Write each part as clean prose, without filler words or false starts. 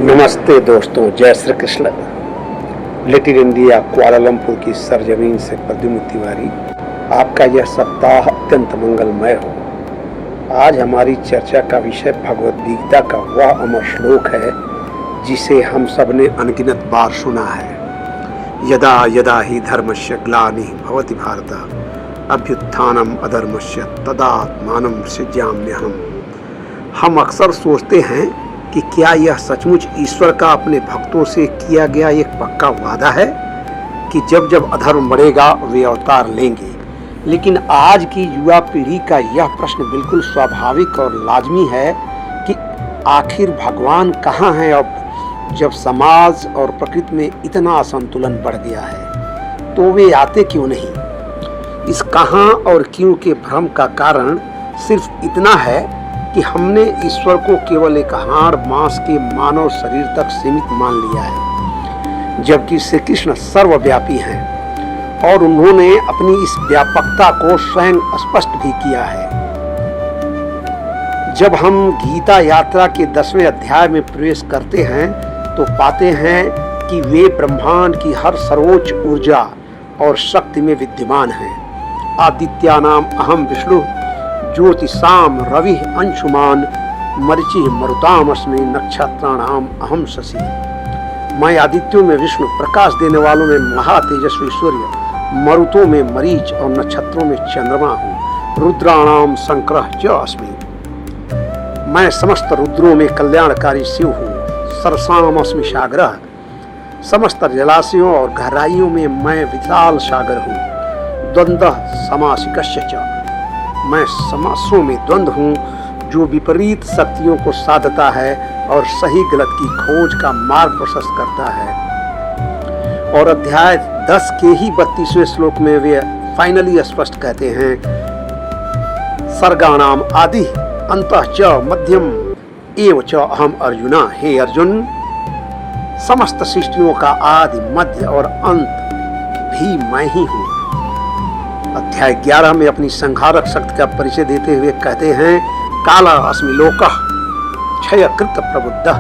नमस्ते दोस्तों, जय Shri Krishna. Little India Kuala Lumpur की सरजमीन से प्रद्युम्न तिवारी। आपका यह सप्ताह अत्यंत मंगलमय हो। आज हमारी चर्चा का विषय भगवद गीता का वह अमर श्लोक है जिसे हम सब ने अनगिनत बार सुना है। यदा यदा ही धर्मस्य ग्लानिः भवति भारत अभ्युत्थानम् अधर्मस्य तदात्मानं सृजाम्यहम्। हम अक्सर सोचते हैं कि क्या यह सचमुच ईश्वर का अपने भक्तों से किया गया एक पक्का वादा है कि जब जब अधर्म बढ़ेगा वे अवतार लेंगे। लेकिन आज की युवा पीढ़ी का यह प्रश्न बिल्कुल स्वाभाविक और लाजमी है कि आखिर भगवान कहाँ है अब, जब समाज और प्रकृति में इतना असंतुलन बढ़ गया है तो वे आते क्यों नहीं। इस कहाँ और क्यों के भ्रम का कारण सिर्फ इतना है कि हमने ईश्वर को केवल एक हाड़ मांस के मानव शरीर तक सीमित मान लिया है, जबकि श्री कृष्ण सर्वव्यापी हैं और उन्होंने अपनी इस व्यापकता को स्वयं स्पष्ट भी किया है। जब हम गीता यात्रा के 10वें अध्याय में प्रवेश करते हैं तो पाते हैं कि वे ब्रह्मांड की हर सर्वोच्च ऊर्जा और शक्ति में विद्यमान हैं। आदित्यानाम अहम विष्णु ज्योतिषाम रवि अंशुमान मरीचि मरुताम अस्मि नक्षत्राणाम अहम शशि। मैं आदित्यों में विष्णु, प्रकाश देने वालों में महातेजस्वी सूर्य, मरुतों में मरीच और नक्षत्रों में चंद्रमा हूँ। रुद्राणाम शंकर च अस्मि। मैं समस्त रुद्रों में कल्याणकारी शिव हूँ। सरसाम अस्मि सागर। समस्त जलाशयों और गहराइयों में मैं विशाल सागर हूँ। द्वंद्व समासिकस्य च। मैं समासों में द्वंद्व हूँ जो विपरीत शक्तियों को साधता है और सही गलत की खोज का मार्ग प्रशस्त करता है। और अध्याय 10 के ही 32वें श्लोक में वे फाइनली स्पष्ट कहते हैं, सर्गाणाम आदि अंतः च मध्यम एव च अहम अर्जुना। हे अर्जुन, समस्त सृष्टियों का आदि मध्य और अंत भी मैं ही हूँ। अध्याय 11 में अपनी संहारक शक्ति का परिचय देते हुए कहते हैं, काला अस्मि लोकः क्षय कृत प्रबुद्धः।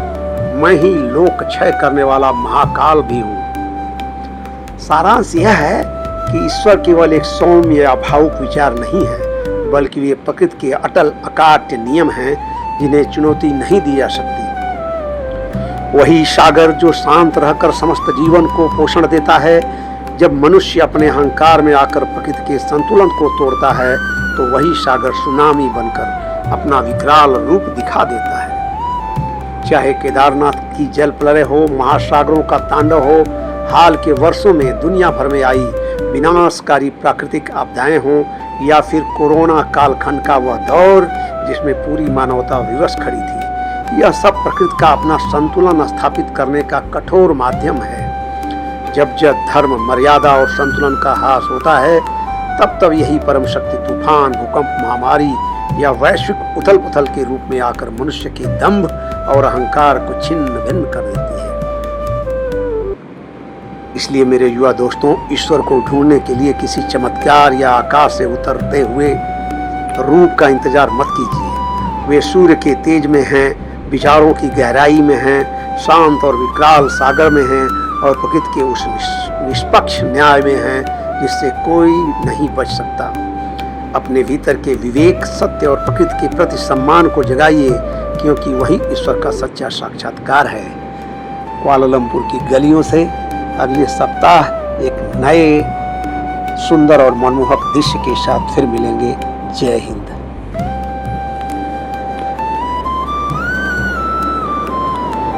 मैं ही लोक क्षय करने वाला महाकाल भी हूँ। सारांश यह है कि ईश्वर केवल एक सौम्य या भावुक विचार नहीं है, बल्कि वे प्रकृति के अटल अकाट्य नियम हैं जिन्हें चुनौती नहीं दी जा सकती। वही सागर जो शांत रहकर समस्त जीवन को पोषण देता है। जब मनुष्य अपने अहंकार में आकर प्रकृति के संतुलन को तोड़ता है तो वही सागर सुनामी बनकर अपना विकराल रूप दिखा देता है। चाहे केदारनाथ की जल प्रलय हो, महासागरों का तांडव हो, हाल के वर्षों में दुनिया भर में आई विनाशकारी प्राकृतिक आपदाएं हों, या फिर कोरोना कालखंड का वह दौर जिसमें पूरी मानवता विवश खड़ी थी, यह सब प्रकृति का अपना संतुलन स्थापित करने का कठोर माध्यम है। जब जब धर्म, मर्यादा और संतुलन का ह्रास होता है तब तब यही परम शक्ति तूफान, भूकंप, महामारी या वैश्विक उथल पुथल के रूप में आकर मनुष्य के दंभ और अहंकार को छिन्न भिन्न कर देती है। इसलिए मेरे युवा दोस्तों, ईश्वर को ढूंढने के लिए किसी चमत्कार या आकाश से उतरते हुए रूप का इंतजार मत कीजिए। वे सूर्य के तेज में हैं, विचारों की गहराई में हैं, शांत और विकराल सागर में हैं और प्रकृति के उस निष्पक्ष न्याय में है जिससे कोई नहीं बच सकता। अपने भीतर के विवेक, सत्य और प्रकृति के प्रति सम्मान को जगाइए, क्योंकि वही ईश्वर का सच्चा साक्षात्कार है। कुआलालंपुर की गलियों से अगले सप्ताह एक नए सुंदर और मनमोहक दृश्य के साथ फिर मिलेंगे। जय हिंद।